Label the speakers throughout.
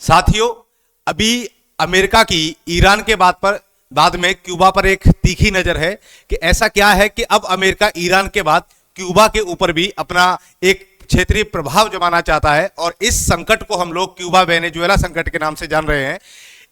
Speaker 1: साथियों, अभी अमेरिका की ईरान के बाद में क्यूबा पर एक तीखी नजर है कि ऐसा क्या है कि अब अमेरिका ईरान के बाद क्यूबा के ऊपर भी अपना एक क्षेत्रीय प्रभाव जमाना चाहता है। और इस संकट को हम लोग क्यूबा वेनेजुएला संकट के नाम से जान रहे हैं।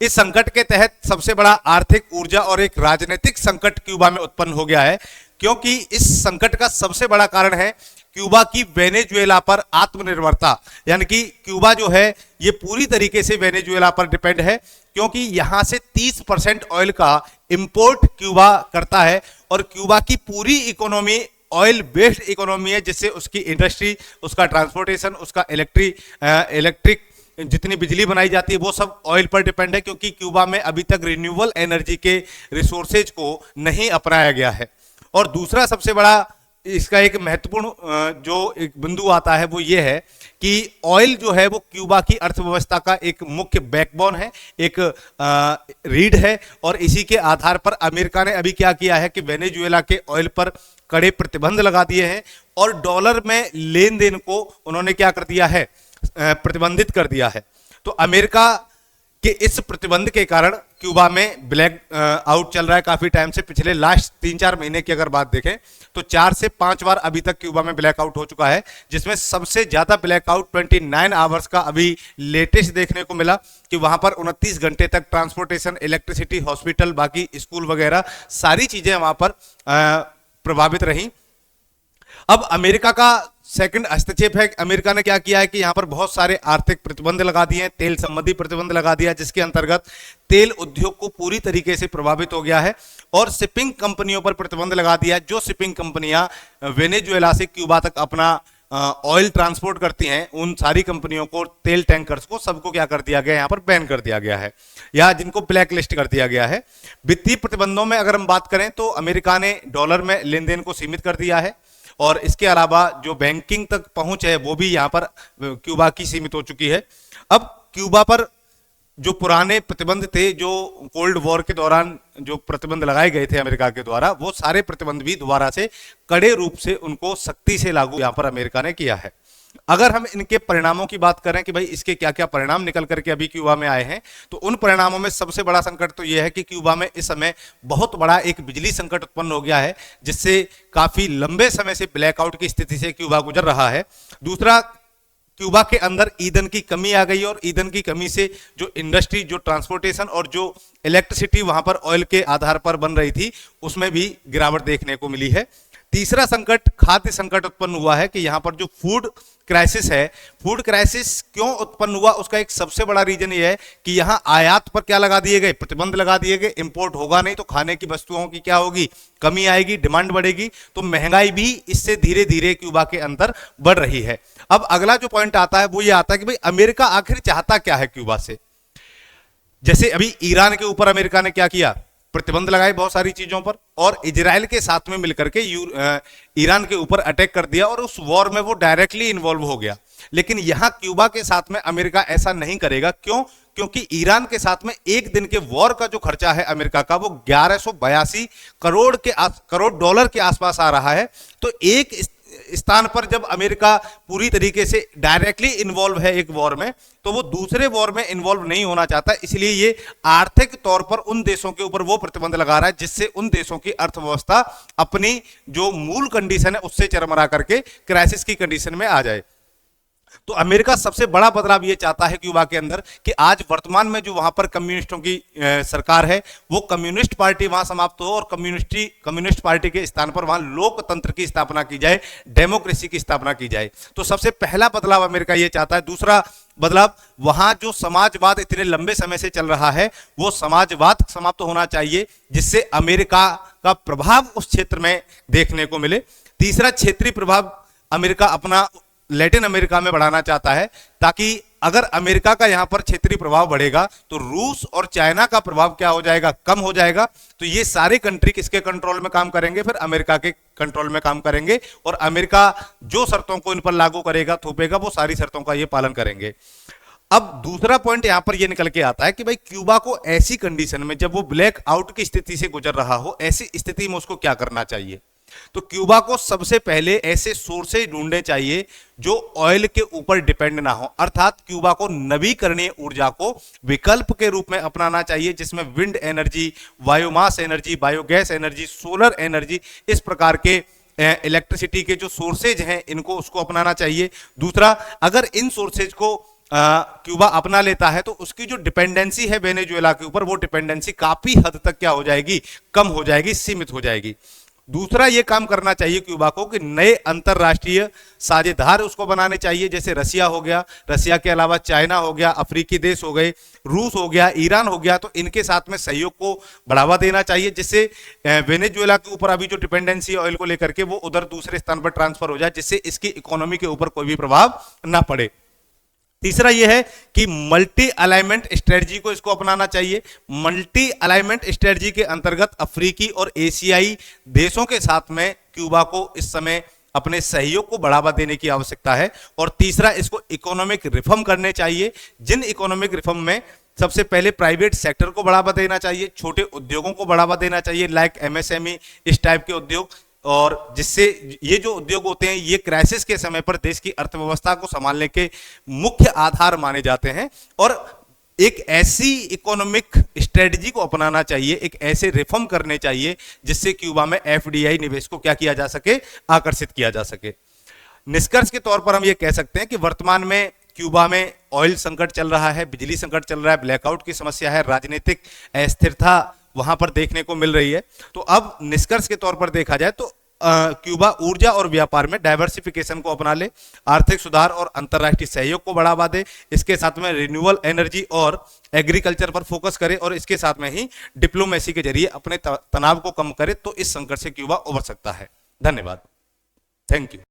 Speaker 1: इस संकट के तहत सबसे बड़ा आर्थिक, ऊर्जा और एक राजनीतिक संकट क्यूबा में उत्पन्न हो गया है, क्योंकि इस संकट का सबसे बड़ा कारण है क्यूबा की वेनेजुएला पर आत्मनिर्भरता। यानी कि क्यूबा जो है ये पूरी तरीके से वेनेजुएला पर डिपेंड है, क्योंकि यहां से 30% ऑयल का इंपोर्ट क्यूबा करता है और क्यूबा की पूरी इकोनॉमी ऑयल बेस्ड इकोनॉमी है, जिससे उसकी इंडस्ट्री, उसका ट्रांसपोर्टेशन, उसका इलेक्ट्रिक जितनी बिजली बनाई जाती है वो सब ऑयल पर डिपेंड है, क्योंकि क्यूबा में अभी तक रिन्यूएबल एनर्जी के रिसोर्सेज को नहीं अपनाया गया है। और दूसरा सबसे बड़ा इसका एक महत्वपूर्ण जो एक बिंदु आता है वो ये है कि ऑयल जो है वो क्यूबा की अर्थव्यवस्था का एक मुख्य बैकबोन है, एक रीढ़ है। और इसी के आधार पर अमेरिका ने अभी क्या किया है कि वेनेजुएला के ऑयल पर कड़े प्रतिबंध लगा दिए हैं और डॉलर में लेन देन को उन्होंने क्या कर दिया है, प्रतिबंधित कर दिया है। तो अमेरिका कि इस प्रतिबंध के कारण क्यूबा में ब्लैक आउट चल रहा है काफी टाइम से। पिछले लास्ट 3-4 महीने की अगर बात देखें तो 4 से 5 बार अभी तक क्यूबा में ब्लैक आउट हो चुका है, जिसमें सबसे ज्यादा ब्लैक आउट 29 आवर्स का अभी लेटेस्ट देखने को मिला कि वहां पर 29 घंटे तक ट्रांसपोर्टेशन, इलेक्ट्रिसिटी, हॉस्पिटल, बाकी स्कूल वगैरह सारी चीजें वहां पर प्रभावित रही। अब अमेरिका का सेकंड हस्तक्षेप है। अमेरिका ने क्या किया है कि यहां पर बहुत सारे आर्थिक प्रतिबंध लगा दिए हैं, तेल संबंधी प्रतिबंध लगा दिया, जिसके अंतर्गत तेल उद्योग को पूरी तरीके से प्रभावित हो गया है। और शिपिंग कंपनियों पर प्रतिबंध लगा दिया, जो शिपिंग कंपनियां वेनेजुएला से क्यूबा तक अपना ऑयल ट्रांसपोर्ट करती हैं, उन सारी कंपनियों को, तेल टैंकर्स को, सबको क्या कर दिया गया, यहां पर बैन कर दिया गया है या जिनको ब्लैक लिस्ट कर दिया गया है। वित्तीय प्रतिबंधों में अगर हम बात करें तो अमेरिका ने डॉलर में लेन देन को सीमित कर दिया है और इसके अलावा जो बैंकिंग तक पहुंच है वो भी यहां पर क्यूबा की सीमित हो चुकी है। अब क्यूबा पर जो पुराने प्रतिबंध थे, जो कोल्ड वॉर के दौरान जो प्रतिबंध लगाए गए थे अमेरिका के द्वारा, वो सारे प्रतिबंध भी दोबारा से कड़े रूप से उनको सख्ती से लागू यहां पर अमेरिका ने किया है। अगर हम इनके परिणामों की बात करें कि भाई इसके क्या क्या परिणाम निकल करके अभी क्यूबा में आए हैं, तो उन परिणामों में सबसे बड़ा संकट तो यह है कि क्यूबा में इस समय बहुत बड़ा एक बिजली संकट उत्पन्न हो गया है, जिससे काफी लंबे समय से ब्लैकआउट की स्थिति से क्यूबा गुजर रहा है। दूसरा, क्यूबा के अंदर ईंधन की कमी आ गई और ईंधन की कमी से जो इंडस्ट्री, जो ट्रांसपोर्टेशन और जो इलेक्ट्रिसिटी वहां पर ऑयल के आधार पर बन रही थी, उसमें भी गिरावट देखने को मिली है। तीसरा संकट खाद्य संकट उत्पन्न हुआ है कि यहां पर जो फूड क्राइसिस है, फूड क्राइसिस क्यों उत्पन्न हुआ, उसका एक सबसे बड़ा रीजन यह है कि यहां आयात पर क्या लगा दिए गए, प्रतिबंध लगा दिए गए। इंपोर्ट होगा नहीं तो खाने की वस्तुओं की क्या होगी, कमी आएगी, डिमांड बढ़ेगी, तो महंगाई भी इससे धीरे धीरे क्यूबा के अंदर बढ़ रही है। अब अगला जो पॉइंट आता है वो ये आता है कि भाई अमेरिका आखिर चाहता क्या है क्यूबा से। जैसे अभी ईरान के ऊपर अमेरिका ने क्या किया, प्रतिबंध लगाए बहुत सारी चीजों पर, और इजराइल के साथ में मिलकर के ईरान के ऊपर अटैक कर दिया और उस वॉर में वो डायरेक्टली इन्वॉल्व हो गया। लेकिन यहां क्यूबा के साथ में अमेरिका ऐसा नहीं करेगा। क्यों? क्योंकि ईरान के साथ में एक दिन के वॉर का जो खर्चा है अमेरिका का, वो 1182 करोड़ डॉलर के आसपास आ रहा है। तो एक स्थान पर जब अमेरिका पूरी तरीके से डायरेक्टली इन्वॉल्व है एक वॉर में, तो वो दूसरे वॉर में इन्वॉल्व नहीं होना चाहता। इसलिए ये आर्थिक तौर पर उन देशों के ऊपर वो प्रतिबंध लगा रहा है जिससे उन देशों की अर्थव्यवस्था अपनी जो मूल कंडीशन है उससे चरमरा करके क्राइसिस की कंडीशन में आ जाए। तो अमेरिका सबसे बड़ा बदलाव ये चाहता है क्यूबा के अंदर कि आज वर्तमान में जो वहां पर कम्युनिस्टों की सरकार है, वो कम्युनिस्ट पार्टी वहां समाप्त हो और कम्युनिस्ट पार्टी के स्थान पर वहां लोकतंत्र की स्थापना की जाए, डेमोक्रेसी की स्थापना की जाए। तो सबसे पहला बदलाव अमेरिका ये चाहता है। दूसरा बदलाव, वहां जो समाजवाद इतने लंबे समय से चल रहा है वो समाजवाद समाप्त होना चाहिए, जिससे अमेरिका का प्रभाव उस क्षेत्र में देखने को मिले। तीसरा, क्षेत्रीय प्रभाव अमेरिका अपना लैटिन अमेरिका में बढ़ाना चाहता है, ताकि अगर अमेरिका का यहां पर क्षेत्रीय प्रभाव बढ़ेगा तो रूस और चाइना का प्रभाव क्या हो जाएगा, कम हो जाएगा। तो ये सारे कंट्री किसके कंट्रोल में काम करेंगे, फिर अमेरिका के कंट्रोल में काम करेंगे और अमेरिका जो शर्तों को इन पर लागू करेगा, थोपेगा, वो सारी शर्तों का ये पालन करेंगे। अब दूसरा पॉइंट यहां पर ये निकल के आता है कि भाई क्यूबा को ऐसी कंडीशन में, जब वो ब्लैक आउट की स्थिति से गुजर रहा हो, ऐसी स्थिति में उसको क्या करना चाहिए। तो क्यूबा को सबसे पहले ऐसे सोर्सेज ढूंढने चाहिए जो ऑयल के ऊपर डिपेंड ना हो, अर्थात क्यूबा को नवीकरणीय ऊर्जा को विकल्प के रूप में अपनाना चाहिए, जिसमें wind energy, biomass energy, biogas energy, solar energy, इस प्रकार के इलेक्ट्रिसिटी के जो सोर्सेज हैं इनको उसको अपनाना चाहिए। दूसरा, अगर इन सोर्सेज को क्यूबा अपना लेता है तो उसकी जो डिपेंडेंसी है वेनेजुएला के ऊपर, वो डिपेंडेंसी काफी हद तक क्या हो जाएगी, कम हो जाएगी, सीमित हो जाएगी। दूसरा, ये काम करना चाहिए क्यूबा को कि नए अंतरराष्ट्रीय साझेदार उसको बनाने चाहिए, जैसे रसिया हो गया, रसिया के अलावा चाइना हो गया, अफ्रीकी देश हो गए, रूस हो गया, ईरान हो गया, तो इनके साथ में सहयोग को बढ़ावा देना चाहिए, जिससे वेनेजुएला के ऊपर अभी जो डिपेंडेंसी ऑयल को लेकर के वो उधर दूसरे स्थान पर ट्रांसफर हो जाए, जिससे इसकी इकोनॉमी के ऊपर कोई भी प्रभाव ना पड़े। तीसरा यह है कि मल्टी अलाइनमेंट स्ट्रेटजी को इसको अपनाना चाहिए। मल्टी अलाइनमेंट स्ट्रेटजी के अंतर्गत अफ्रीकी और एशियाई देशों के साथ में क्यूबा को इस समय अपने सहयोग को बढ़ावा देने की आवश्यकता है। और तीसरा, इसको इकोनॉमिक रिफॉर्म करने चाहिए, जिन इकोनॉमिक रिफॉर्म में सबसे पहले प्राइवेट सेक्टर को बढ़ावा देना चाहिए, छोटे उद्योगों को बढ़ावा देना चाहिए, लाइक एमएसएमई, इस टाइप के उद्योग, और जिससे ये जो उद्योग होते हैं ये क्राइसिस के समय पर देश की अर्थव्यवस्था को संभालने के मुख्य आधार माने जाते हैं। और एक ऐसी इकोनॉमिक स्ट्रेटजी को अपनाना चाहिए, एक ऐसे रिफॉर्म करने चाहिए जिससे क्यूबा में एफडीआई निवेश को क्या किया जा सके, आकर्षित किया जा सके। निष्कर्ष के तौर पर हम ये कह सकते हैं कि वर्तमान में क्यूबा में ऑयल संकट चल रहा है, बिजली संकट चल रहा है, ब्लैकआउट की समस्या है, राजनीतिक अस्थिरता वहां पर देखने को मिल रही है। तो अब निष्कर्ष के तौर पर देखा जाए तो क्यूबा ऊर्जा और व्यापार में डाइवर्सिफिकेशन को अपना ले, आर्थिक सुधार और अंतर्राष्ट्रीय सहयोग को बढ़ावा दे, इसके साथ में रिन्यूएबल एनर्जी और एग्रीकल्चर पर फोकस करे, और इसके साथ में ही डिप्लोमेसी के जरिए अपने तनाव को कम करे, तो इस संकट से क्यूबा उबर सकता है। धन्यवाद, थैंक यू।